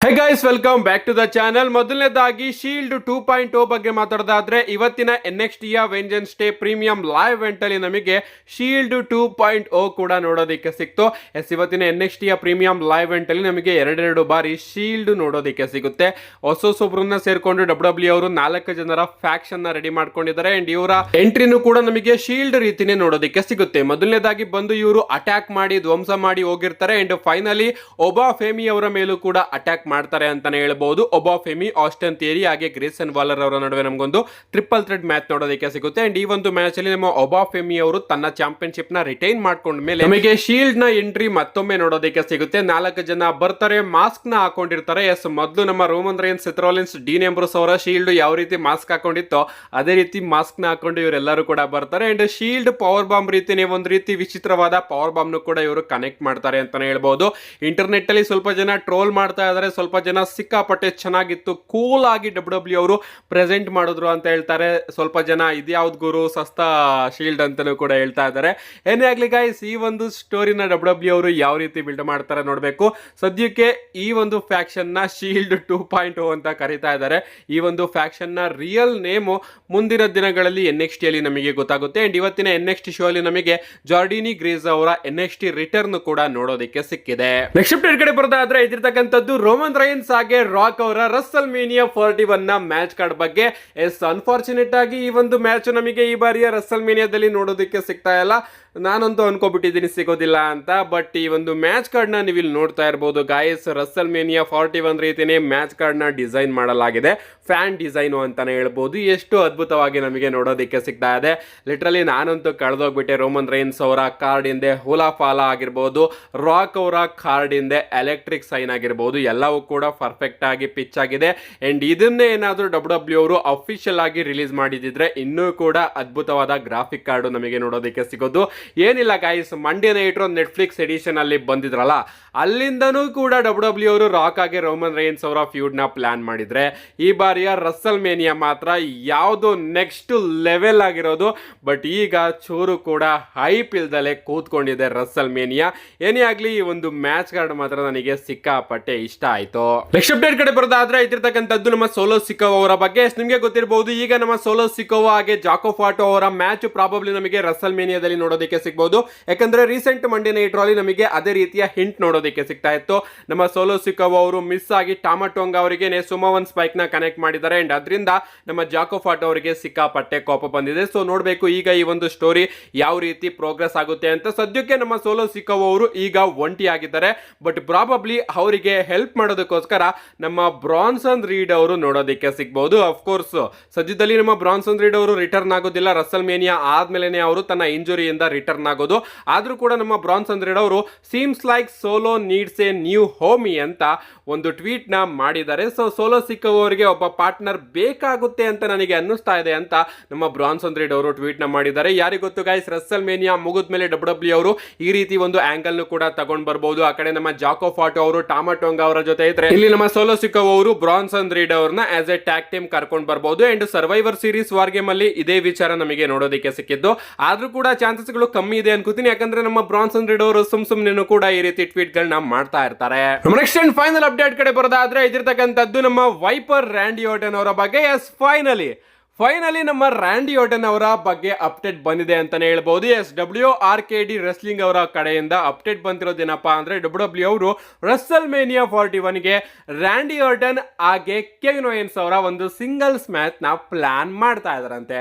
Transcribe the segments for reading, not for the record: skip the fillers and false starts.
Hey guys, welcome back to the channel. ಮೊದಲನೇದಾಗಿ shield 2.0 ಬಗ್ಗೆ ಮಾತಾಡೋದಾದ್ರೆ ಇವತ್ತಿನ NXT vengeance day premium live event ಅಲ್ಲಿ ನಮಗೆ ಶೀಲ್ಡ್ 2.0 ಕೂಡ ನೋಡೋದಕ್ಕೆ ಸಿಕ್ತು. ಇವತ್ತಿನ NXT ಪ್ರೀಮಿಯಂ ಲೈವ್ ಇವೆಂಟ್ ಅಲ್ಲಿ ನಮಗೆ ಎರಡೆರಡು ಬಾರಿ ಶೀಲ್ಡ್ ನೋಡೋದಕ್ಕೆ ಸಿಗುತ್ತೆ. ಹೊಸೊಬ್ಬರನ್ನ ಸೇರ್ಕೊಂಡು WWE ಅವರು 4 ಜನರ ಫ್ಯಾಕ್ಷನ್ ನ ರೆಡಿ ಮಾಡ್ಕೊಂಡಿದ್ದಾರೆ. ಅಂಡ್ ಇವರ ಎಂಟ್ರಿನೂ ಕೂಡ ನಮಗೆ ಶೀಲ್ಡ್ ರೀತಿನೇ ನೋಡೋದಕ್ಕೆ ಸಿಗುತ್ತೆ. ಮೊದಲನೇದಾಗಿ ಬಂದು ಇವರು ಅಟ್ಯಾಕ್ ಮಾಡಿ ಧ್ವಂಸ ಮಾಡಿ ಹೋಗಿರ್ತಾರೆ. ಅಂಡ್ ಫೈನಲಿ ಒಬಾ ಫೇಮಿ ಅವರ ಮೇಲೂ ಕೂಡ ಅಟ್ಯಾಕ್ ಮಾಡ್ತಾರೆ ಅಂತಾನೆ ಹೇಳ್ಬಹುದು. ಒಬಾ ಫೆಮಿ, ಆಸ್ಟನ್ ಥಿಯರಿ ಹಾಗೆ ಗ್ರೇಸನ್ ವಾಲರ್ ಅವರ ನಡುವೆ ನಮಗೊಂದು ಟ್ರಿಪಲ್ ಥ್ರೆಡ್ ಮ್ಯಾಚ್ ನೋಡೋದಕ್ಕೆ ಸಿಗುತ್ತೆ. ಅಂಡ್ ಈ ಒಂದು ಮ್ಯಾಚ್ ಅಲ್ಲಿ ನಮ್ಮ ಒಬಾ ಫೆಮಿ ಅವರು ತನ್ನ ಚಾಂಪಿಯನ್ಶಿಪ್ ನ ರಿಟೈನ್ ಮಾಡ್ಕೊಂಡ ಮೇಲೆ ನಮಗೆ ಶೀಲ್ಡ್ ನ ಎಂಟ್ರಿ ಮತ್ತೊಮ್ಮೆ ನೋಡೋದಕ್ಕೆ ಸಿಗುತ್ತೆ. 4 ಜನ ಬರ್ತಾರೆ, ಮಾಸ್ಕ್ ನ ಹಾಕೊಂಡಿರ್ತಾರೆ. ಮೊದಲು ನಮ್ಮ Roman Reigns, Seth Rollins, dean ಎಂಬ್ರೋಸ್ ಅವರ ಶೀಲ್ಡ್ ಯಾವ ರೀತಿ ಮಾಸ್ಕ್ ಹಾಕೊಂಡಿತ್ತೋ ಅದೇ ರೀತಿ ಮಾಸ್ಕ್ ನ ಹಾಕೊಂಡು ಇವರೆಲ್ಲರೂ ಕೂಡ ಬರ್ತಾರೆ. ಅಂಡ್ ಶೀಲ್ಡ್ ಪವರ್ ಬಾಂಬ್ ರೀತಿನೇ ಒಂದು ರೀತಿ ವಿಚಿತ್ರವಾದ ಪವರ್ ಬಾಂಬ್ ನು ಕೂಡ ಇವರು ಕನೆಕ್ಟ್ ಮಾಡ್ತಾರೆ ಅಂತಾನೆ ಹೇಳ್ಬಹುದು. ಇಂಟರ್ನೆಟ್ ಅಲ್ಲಿ ಸ್ವಲ್ಪ ಜನ ಟ್ರೋಲ್ ಮಾಡ್ತಾ ಇದ್ದಾರೆ, ಸ್ವಲ್ಪ ಜನ ಸಿಕ್ಕಾಪಟ್ಟೆ ಚೆನ್ನಾಗಿತ್ತು, ಕೂಲ್ ಆಗಿ WWE ಅವರು ಪ್ರೆಸೆಂಟ್ ಮಾಡಿದ್ರು ಅಂತ ಹೇಳ್ತಾರೆ. ಸ್ವಲ್ಪ ಜನ ಇದ್ಯಾವ್ದು ಗುರು ಸಸ್ತಾ ಶೀಲ್ಡ್ ಅಂತಾನೂ ಕೂಡ ಹೇಳ್ತಾ ಇದ್ದಾರೆ. ಏನೇ ಆಗ್ಲಿ ಗೈಸ್, ಈ ಒಂದು ಸ್ಟೋರಿನ WWE ಅವರು ಯಾವ ರೀತಿ ಬಿಲ್ಡ್ ಮಾಡ್ತಾರೆ ನೋಡಬೇಕು. ಸದ್ಯಕ್ಕೆ ಈ ಒಂದು ಫ್ಯಾಕ್ಷನ್ ನ ಶೀಲ್ಡ್ 2.0 ಅಂತ ಕರೀತಾ ಇದ್ದಾರೆ. ಈ ಒಂದು ಫ್ಯಾಕ್ಷನ್ ನ ರಿಯಲ್ ನೇಮು ಮುಂದಿನ ದಿನಗಳಲ್ಲಿ NXT ಅಲ್ಲಿ ನಮಗೆ ಗೊತ್ತಾಗುತ್ತೆ. ಅಂಡ್ ಇವತ್ತಿನ NXT ಶೋ ಅಲ್ಲಿ ನಮಗೆ ಜಾರ್ಡಿನಿ ಗ್ರೇಸ್ ಅವರ NXT ರಿಟರ್ನ್ ಕೂಡ ನೋಡೋದಕ್ಕೆ ಸಿಕ್ಕಿದೆ. ನೆಕ್ಸ್ಟ್ ಕಡೆ ಬರೋದಾದ್ರೆ ಇದಿರ್ತಕ್ಕಂಥದ್ದು ರೋಮನ್ ರೈನ್ಸ್ ಹಾಗೆ ರಾಕ್ ಅವರ ರಸ್ಸಲ್ ಮೇನಿಯಾ 41 ನ ಮ್ಯಾಚ್ ಕಾರ್ಡ್ ಬಗ್ಗೆ. ಅನ್ಫಾರ್ಚುನೇಟ್ ಆಗಿ ಈ ಒಂದು ಮ್ಯಾಚ್ ನಮಗೆ ಈ ಬಾರಿಯ ರಸ್ಸಲ್ ಮೇನಿಯಾದಲ್ಲಿ ನೋಡೋದಕ್ಕೆ ಸಿಗ್ತಾ ಇಲ್ಲ. ನಾನಂತೂ ಅನ್ಕೋಬಿಟ್ಟಿದ್ದೀನಿ ಸಿಗೋದಿಲ್ಲ ಅಂತ. ಬಟ್ ಈ ಒಂದು ಮ್ಯಾಚ್ ಕಾರ್ಡ್ ನ ನೀವು ಇಲ್ಲಿ ನೋಡ್ತಾ ಇರಬಹುದು ಗಾಯಸ್. ರಸ್ಸಲ್ ಮೇನಿಯಾ 41 ರೀತಿನೇ ಮ್ಯಾಚ್ ಕಾರ್ಡ್ ನ ಡಿಸೈನ್ ಮಾಡಲಾಗಿದೆ. ಫ್ಯಾನ್ ಡಿಸೈನ್ ಅಂತಾನೆ ಹೇಳ್ಬಹುದು. ಎಷ್ಟು ಅದ್ಭುತವಾಗಿ ನಮಗೆ ನೋಡೋದಕ್ಕೆ ಸಿಗ್ತಾ ಇದೆ. ಲಿಟ್ರಲಿ ನಾನಂತೂ ಕಳೆದೋಗ್ಬಿಟ್ಟೆ. ರೋಮನ್ ರೈನ್ಸ್ ಅವರ ಕಾರ್ಡ್ ಹಿಂದೆ ಹುಲಾ ಫಾಲಾ ಆಗಿರ್ಬೋದು, ರಾಕ್ ಅವರ ಕಾರ್ಡ್ ಹಿಂದೆ ಎಲೆಕ್ಟ್ರಿಕ್ ಸೈನ್ ಆಗಿರ್ಬೋದು, ಎಲ್ಲವೂ ಕೂಡ ಪರ್ಫೆಕ್ಟ್ ಆಗಿ ಪಿಚ್ ಆಗಿದೆ. ಅಂಡ್ ಇದನ್ನೇ ಏನಾದರೂ WWE ಅವರು ಅಫಿಷಿಯಲ್ ಆಗಿ ರಿಲೀಸ್ ಮಾಡಿದಿದ್ರೆ ಇನ್ನೂ ಕೂಡ ಅದ್ಭುತವಾದ ಗ್ರಾಫಿಕ್ ಕಾರ್ಡ್ ನಮಗೆ ನೋಡೋದಕ್ಕೆ ಸಿಗೋದು. ಏನಿಲ್ಲ guys, Monday night Netflix edition ಅಲ್ಲಿ ಬಂದಿದ್ರಲ್ಲ, ಅಲ್ಲಿಂದನೂ ಕೂಡ WWE ಅವರು ರಾಕ್ ಆಗಿ ರೋಮನ್ ರೈನ್ಸ್ ಅವರ ಫ್ಯೂಡ್ ನ ಪ್ಲಾನ್ ಮಾಡಿದ್ರೆ, ಈ ಬಾರಿಯ ರಸ್ಸಲ್ ಮೇನಿಯಾ ಮಾತ್ರ ಯಾವುದು ನೆಕ್ಸ್ಟ್ ಲೆವೆಲ್ ಆಗಿರೋದು. ಬಟ್ ಈಗ ಚೂರು ಕೂಡ ಹೈಪ್ ಇಲ್ದಲೆ ಕೂತ್ಕೊಂಡಿದೆ ರಸ್ಸಲ್ ಮೇನಿಯಾ. ಏನೇ ಆಗ್ಲಿ ಈ ಒಂದು ಮ್ಯಾಚ್ ಕಾರ್ಡ್ ಮಾತ್ರ ನನಗೆ ಸಿಕ್ಕಾಪಟ್ಟೆ ಇಷ್ಟ ಆಯ್ತು. ನೆಕ್ಸ್ಟ್ ಅಪ್ಡೇಟ್ ಕಡೆ ಬರೋದಾದ್ರೆ ಇದಿರ್ತಕ್ಕಂಥದ್ದು ನಮ್ಮ ಸೋಲೋ ಸಿಕೋವಾ ಅವರ ಬಗ್ಗೆ. ನಿಮಗೆ ಗೊತ್ತಿರಬಹುದು, ಈಗ ನಮ್ಮ ಸೋಲೋ ಸಿಕೋವಾ ಹಾಗೆ ಜಾಕೋ ಫಾಟೋ ಅವರ ಮ್ಯಾಚ್ ಪ್ರಾಬಬ್ಲಿ ನಮಗೆ ರಸ್ಸಲ್ ಮೇನಿಯಾದಲ್ಲಿ ನೋಡೋದಕ್ಕೆ ಸಿಗಬಹುದು. ಯಾಕಂದ್ರೆ ರೀಸೆಂಟ್ ಮಂಡೇ ನೈಟ್ ರಾಲಿ ನಮಗೆ ಅದೇ ರೀತಿಯ ಹಿಂಟ್ ನೋಡೋದಕ್ಕೆ ಸಿಗ್ತಾ ಇತ್ತು. ನಮ್ಮ ಸೋಲೋ ಸಿಕೋವಾ ಅವರು ಮಿಸ್ ಆಗಿ ಟಾಮಟೋಂಗ ಅವರಿಗೆ ಸುಮೋವನ್ ಸ್ಪೈಕ್ ನ ಕನೆಕ್ಟ್ ಮಾಡಿದ್ದಾರೆ. ಅಂಡ್ ಅದರಿಂದ ನಮ್ಮ ಜಾಕೋ ಫಾಟೋ ಅವರಿಗೆ ಸಿಕ್ಕಾಪಟ್ಟೆ ಕೋಪ ಬಂದಿದೆ. ಸೊ ನೋಡ್ಬೇಕು ಈಗ ಈ ಒಂದು ಸ್ಟೋರಿ ಯಾವ ರೀತಿ ಪ್ರೋಗ್ರೆಸ್ ಆಗುತ್ತೆ ಅಂತ. ಸದ್ಯಕ್ಕೆ ನಮ್ಮ ಸೋಲೋ ಸಿಕೋವಾ ಅವರು ಈಗ ಒಂಟಿ ಆಗಿದ್ದಾರೆ. ಬಟ್ ಪ್ರಾಬಬ್ಲಿ ಅವರಿಗೆ ಹೆಲ್ಪ್ ಮಾಡೋದಕ್ಕೋಸ್ಕರ ನಮ್ಮ ಬ್ರಾನ್ಸನ್ ರೀಡ್ ಅವರು ನೋಡೋದಕ್ಕೆ ಸಿಗಬಹುದು. ಅಫ್ಕೋರ್ಸ್ ಸದ್ಯದಲ್ಲಿ ನಮ್ಮ ಬ್ರಾನ್ಸನ್ ರೀಡ್ ಅವರು ರಿಟರ್ನ್ ಆಗೋದಿಲ್ಲ. ರಸ್ಸಲ್ ಮೇನಿಯಾ ಆದ್ಮೇಲೆ ಅವರು ತನ್ನ ಇಂಜುರಿಯಿಂದ ರಿಟರ್ನ್ ಆಗೋದು. ಆದ್ರೂ ಕೂಡ ನಮ್ಮ ಬ್ರಾನ್ಸನ್ ರೀಡ್ ಅವರು seems like solo needs A new Homi ಅಂತ ಒಂದು ಟ್ವೀಟ್ ನ ಮಾಡಿದ್ದಾರೆ. ಸೊ ಸೋಲೋ ಸಿಕೋವಾ ಅವರಿಗೆ ಒಬ್ಬ ಪಾರ್ಟ್ನರ್ ಬೇಕಾಗುತ್ತೆ ಅಂತ ನನಗೆ ಅನ್ನಿಸ್ತಾ ಇದೆ ಅಂತ ನಮ್ಮ ಬ್ರಾನ್ಸನ್ ರೀಡ್ ಅವರು ಟ್ವೀಟ್ ನ ಮಾಡಿದ್ದಾರೆ. ಯಾರಿಗ ಗೊತ್ತು ಗೈಸ್, ರಸ್ಸಲ್ ಮೇನಿಯಾ ಮುಗಿದ ಮೇಲೆ WWE ಅವರು ಈ ರೀತಿ ಒಂದು ಆಂಗಲ್ ಕೂಡ ತಗೊಂಡ್ ಬರಬಹುದು. ಆ ಕಡೆ ನಮ್ಮ ಜಾಕೋ ಫಾಟೋ ಅವರು ಟಾಮಟೋಂಗ ಅವರ ಜೊತೆ ಇದ್ರೆ, ಇಲ್ಲಿ ನಮ್ಮ ಸೋಲೋ ಸಿಕೋವಾ ಅವರು ಬ್ರಾನ್ಸನ್ ರೀಡ್ ಅವ್ರನ್ನ ಆಸ್ ಎ ಟ್ಯಾಗ್ ಟೀಮ್ ಕರ್ಕೊಂಡು ಬರಬಹುದು. And survivor series war game ಅಲ್ಲಿ ಇದೇ ವಿಚಾರ ನಮಗೆ ನೋಡೋದಕ್ಕೆ ಸಿಕ್ಕಿದ್ದು. ಆದ್ರೂ ಕೂಡ ಚಾನ್ಸಸ್ ಗಳು ಕಮ್ಮಿ ಇದೆ ಅನ್ಕೋತೀನಿ. ಯಾಕಂದ್ರೆ ನಮ್ಮ ಬ್ರಾನ್ಸನ್ ರೀಡ್ ಅವರು ಸುಮ್ನೆ ಕೂಡ ಈ ರೀತಿ ಟ್ವೀಟ್ ಗಳನ್ನ ಮಾಡ್ತಾ ಇರ್ತಾರೆ. ನೆಕ್ಸ್ಟ್ ಅಂಡ್ ಫೈನಲ್ ಅಪ್ಡೇಟ್ ಕಡೆ ಬರೋದಾದ್ರೆ ಇದಿರ್ತಕ್ಕಂಥದ್ದು ನಮ್ಮ ವೈಪರ್ ರ್ಯಾಂಡಿ ಆರ್ಟನ್ ಅವರ ಬಗ್ಗೆ. ಫೈನಲಿ ನಮ್ಮ ರ್ಯಾಂಡಿ ಆರ್ಟನ್ ಅವರ ಬಗ್ಗೆ ಅಪ್ಡೇಟ್ ಬಂದಿದೆ ಅಂತಾನೆ ಹೇಳ್ಬಹುದು. WRKD ರೆಸ್ಲಿಂಗ್ ಅವರ ಕಡೆಯಿಂದ ಅಪ್ಡೇಟ್ ಬಂದಿರೋದೇನಪ್ಪಾ ಅಂದ್ರೆ WWE ಅವರು ರಸ್ಸಲ್ ಮೇನಿಯಾ 41 ಗೆ ರ್ಯಾಂಡಿ ಆರ್ಟನ್ ಹಾಗೆ ಕೆವಿನ್ ಓಯನ್ಸ್ ಅವರ ಒಂದು ಸಿಂಗಲ್ಸ್ ಮ್ಯಾಚ್ ನ ಪ್ಲಾನ್ ಮಾಡ್ತಾ ಇದಾರಂತೆ.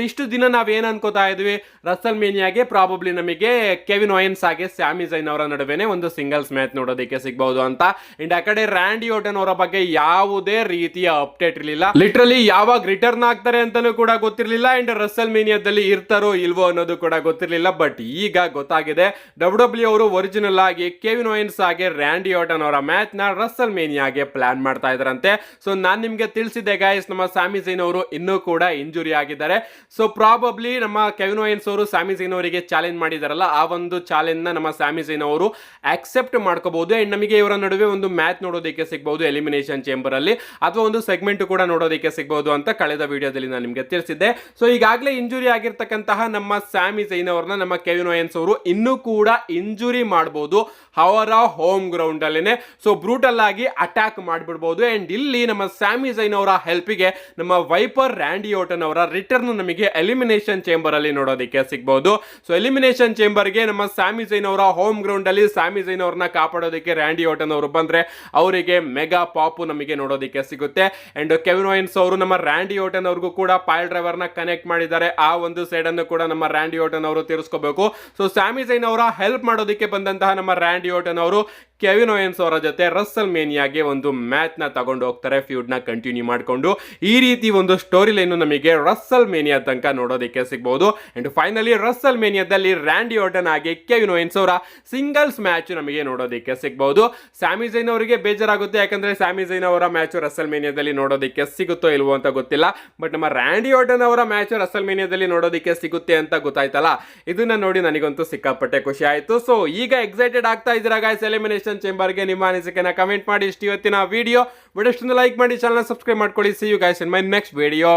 ಇಷ್ಟು ದಿನ ನಾವೇನ್ ಅನ್ಕೋತಾ ಇದ್ವಿ, ರಸ್ಸಲ್ ಮೇನಿಯಾಗೆ ಪ್ರಾಬಬ್ಲಿ ನಮಗೆ ಕೆವಿನ್ ಓಯನ್ಸ್ ಹಾಗೆ ಸ್ಯಾಮಿ ಝೈನ್ ಅವರ ನಡುವೆನೆ ಒಂದು ಸಿಂಗಲ್ಸ್ ಮ್ಯಾಚ್ ನೋಡೋದಕ್ಕೆ ಸಿಗಬಹುದು ಅಂತ. ಅಂಡ್ ಆ ಕಡೆ ರ್ಯಾಂಡಿ ಆರ್ಟನ್ ಅವರ ಬಗ್ಗೆ ಯಾವುದೇ ರೀತಿಯ ಅಪ್ಡೇಟ್ ಇರಲಿಲ್ಲ. ಲಿಟ್ರಲಿ ಯಾವಾಗ ರಿಟರ್ನ್ ಆಗ್ತಾರೆ ಅಂತಾನೂ ಕೂಡ ಗೊತ್ತಿರಲಿಲ್ಲ. ಅಂಡ್ ರಸ್ಸಲ್ ಮೇನಿಯಾದಲ್ಲಿ ಇರ್ತಾರೋ ಇಲ್ವೋ ಅನ್ನೋದು ಕೂಡ ಗೊತ್ತಿರಲಿಲ್ಲ. ಬಟ್ ಈಗ ಗೊತ್ತಾಗಿದೆ, WWE ಅವರು ಒರಿಜಿನಲ್ ಆಗಿ ಕೆವಿನ್ ಓಯನ್ಸ್ ಹಾಗೆ ರ್ಯಾಂಡಿ ಆರ್ಟನ್ ಅವರ ಮ್ಯಾಚ್ ನ ರಸ್ಸಲ್ ಮೇನಿಯಾಗೆ ಪ್ಲಾನ್ ಮಾಡ್ತಾ ಇದ್ರಂತೆ. ಸೊ ನಾನ್ ನಿಮ್ಗೆ ತಿಳಿಸಿದ್ದೆ ಗಾಯ್ಸ್, ನಮ್ಮ ಸ್ಯಾಮಿ ಝೈನ್ ಅವರು ಇನ್ನೂ ಕೂಡ ಇಂಜುರಿ ಆಗಿದ್ದಾರೆ. ಸೊ ಪ್ರಾಬಬ್ಲಿ ನಮ್ಮ ಕೆವಿನ್ ಓಯನ್ಸ್ ಅವರು ಸ್ಯಾಮಿ ಝೈನ್ ಅವರಿಗೆ ಚಾಲೆಂಜ್ ಮಾಡಿದಾರಲ್ಲ, ಆ ಒಂದು ಚಾಲೆಂಜ್ ನ ನಮ್ಮ ಸ್ಯಾಮಿ ಝೈನ್ ಅವರು ಆಕ್ಸೆಪ್ಟ್ ಮಾಡ್ಕೋಬಹುದು. ಅಂಡ್ ನಮಗೆ ಇವರ ನಡುವೆ ಒಂದು ಮ್ಯಾಚ್ ನೋಡೋದಕ್ಕೆ ಸಿಗಬಹುದು ಎಲಿಮಿನೇಷನ್ ಚೇಂಬರ್ ಅಲ್ಲಿ, ಅಥವಾ ಒಂದು ಸೆಗ್ಮೆಂಟ್ ಕೂಡ ನೋಡೋದಕ್ಕೆ ಸಿಗಬಹುದು ಅಂತ ಕಳೆದ ವಿಡಿಯೋದಲ್ಲಿ ವಿಡಿಯೋದಲ್ಲಿ ನಿಮಗೆ ತಿಳಿಸಿದ್ದೆ. ಸೊ ಈಗಾಗಲೇ ಇಂಜುರಿ ಆಗಿರ್ತಕ್ಕಂತಹ ನಮ್ಮ ಸ್ಯಾಮಿ ಝೈನ್ ಅವ್ರನ್ನ ನಮ್ಮ ಕೆವಿನ್ ಓಯನ್ಸ್ ಅವರು ಇನ್ನೂ ಕೂಡ ಇಂಜುರಿ ಮಾಡಬಹುದು ಅವರ ಹೋಮ್ ಗ್ರೌಂಡ್ ಅಲ್ಲೇನೆ. ಸೊ ಬ್ರೂಟಲ್ ಆಗಿ ಅಟ್ಯಾಕ್ ಮಾಡಿಬಿಡಬಹುದು. ಅಂಡ್ ಇಲ್ಲಿ ನಮ್ಮ ಸ್ಯಾಮಿ ಝೈನ್ ಅವರ ಹೆಲ್ಪಿಗೆ ನಮ್ಮ ವೈಪರ್ ರ್ಯಾಂಡಿ ಓರ್ಟನ್ ಅವರ ರಿಟರ್ನ್ ನಮಗೆ ಎಲಿಮಿನೇಷನ್ ಚೇಂಬರ್ ಅಲ್ಲಿ ನೋಡೋದಕ್ಕೆ ಸಿಗಬಹುದು. ಸೊ ಎಲಿಮಿನೇಷನ್ ಚೇಂಬರ್ ಗೆ ನಮ್ಮ ಸ್ಯಾಮಿ ಝೈನ್ ಅವರ ಹೋಮ್ ಗ್ರೌಂಡ್ ಅಲ್ಲಿ ಸ್ಯಾಮಿ ಝೈನ್ ಅವ್ರನ್ನ ಕಾಪಾಡೋದಕ್ಕೆ ರ್ಯಾಂಡಿ ಓರ್ಟನ್ ಅವರು ಬಂದ್ರೆ ಅವರಿಗೆ ಮೆಗಾ ಪಾಪು ನಮಗೆ ನೋಡೋದಕ್ಕೆ ಸಿಗುತ್ತೆ. ಅಂಡ್ ಕೆವಿನ್ ಓಯನ್ಸ್ ಅವರು ನಮ್ಮ ರ್ಯಾಂಡಿ ಓರ್ಟನ್ ಅವ್ರಿಗೂ ಕೂಡ ಪೈಲ್ ಡ್ರೈವರ್ ನ ಕನೆಕ್ಟ್ ಮಾಡಿದ್ದಾರೆ. ಆ ಒಂದು ಸೈಡ್ ಅನ್ನು ಕೂಡ ನಮ್ಮ ರ್ಯಾಂಡಿ ಓರ್ಟನ್ ಅವರು ತೀರಿಸ್ಕೋಬೇಕು. ಸೊ ಸ್ಯಾಮಿ ಝೈನ್ ಅವರ ಹೆಲ್ಪ್ ಮಾಡೋದಕ್ಕೆ ಬಂದಂತಹ ನಮ್ಮ ರ್ಯಾಂಡಿ ಓರ್ಟನ್ ಅವರು ಕೆವಿನ್ ಓಯನ್ಸ್ ಅವರ ಜೊತೆ ರಸ್ಸಲ್ ಮೇನಿಯಾಗೆ ಒಂದು ಮ್ಯಾಚ್ ನ ತಗೊಂಡು ಹೋಗ್ತಾರೆ, ಫ್ಯೂಡ್ ನ ಕಂಟಿನ್ಯೂ ಮಾಡಿಕೊಂಡು. ಈ ರೀತಿ ಒಂದು ಸ್ಟೋರಿ ಲೈನ್ ನಮಗೆ ರಸ್ಸಲ್ ಮೇನಿಯಾ ತನಕ ನೋಡೋದಕ್ಕೆ ಸಿಗಬಹುದು. ಅಂಡ್ ಫೈನಲಿ ರಸ್ಸಲ್ ಮೇನಿಯಾದಲ್ಲಿ ರ್ಯಾಂಡಿ ಓರ್ಟನ್ ಆಗಿ ಕೆವಿನ್ ಓಯನ್ಸ್ ಅವರ ಸಿಂಗಲ್ಸ್ ಮ್ಯಾಚ್ ನಮಗೆ ನೋಡೋದಕ್ಕೆ ಸಿಗಬಹುದು. ಸ್ಯಾಮಿ ಝೈನ್ ಅವರಿಗೆ ಬೇಜಾರಾಗುತ್ತೆ, ಯಾಕಂದ್ರೆ ಸ್ಯಾಮಿ ಝೈನ್ ಅವರ ಮ್ಯಾಚ್ ರಸ್ಸಲ್ ಮೇನಿಯಾದಲ್ಲಿ ನೋಡೋದಕ್ಕೆ ಸಿಗುತ್ತೋ ಇಲ್ವೋ ಅಂತ ಗೊತ್ತಿಲ್ಲ. ಬಟ್ ನಮ್ಮ ರ್ಯಾಂಡಿ ಓರ್ಟನ್ ಅವರ ಮ್ಯಾಚ್ ರಸ್ಸಲ್ ಮೇನಿಯಾದಲ್ಲಿ ನೋಡೋದಕ್ಕೆ ಸಿಗುತ್ತೆ ಅಂತ ಗೊತ್ತಾಯ್ತಲ್ಲ, ಇದನ್ನ ನೋಡಿ ನನಗಂತೂ ಸಿಕ್ಕಾಪಟ್ಟೆ ಖುಷಿ ಆಯ್ತು. ಸೊ ಈಗ ಎಕ್ಸೈಟೆಡ್ ಆಗ್ತಾ ಇದ್ದೀರಾ ಗೈಸ್ ಎಲಿಮಿನೇಷನ್ ಚೇಂಬರ್ಗೆ? ನಿಮ್ಮ ಅನಿಸಿಕೆನ ಕಮೆಂಟ್ ಮಾಡಿ. ಇಷ್ಟು ಇವತ್ತಿನ ವಿಡಿಯೋ ಲೈಕ್ ಮಾಡಿ, ಚಾನಲ್ ಸಬ್ಸ್ಕ್ರೈಬ್ ಮಾಡ್ಕೊಳ್ಳಿ. See you guys in my next video.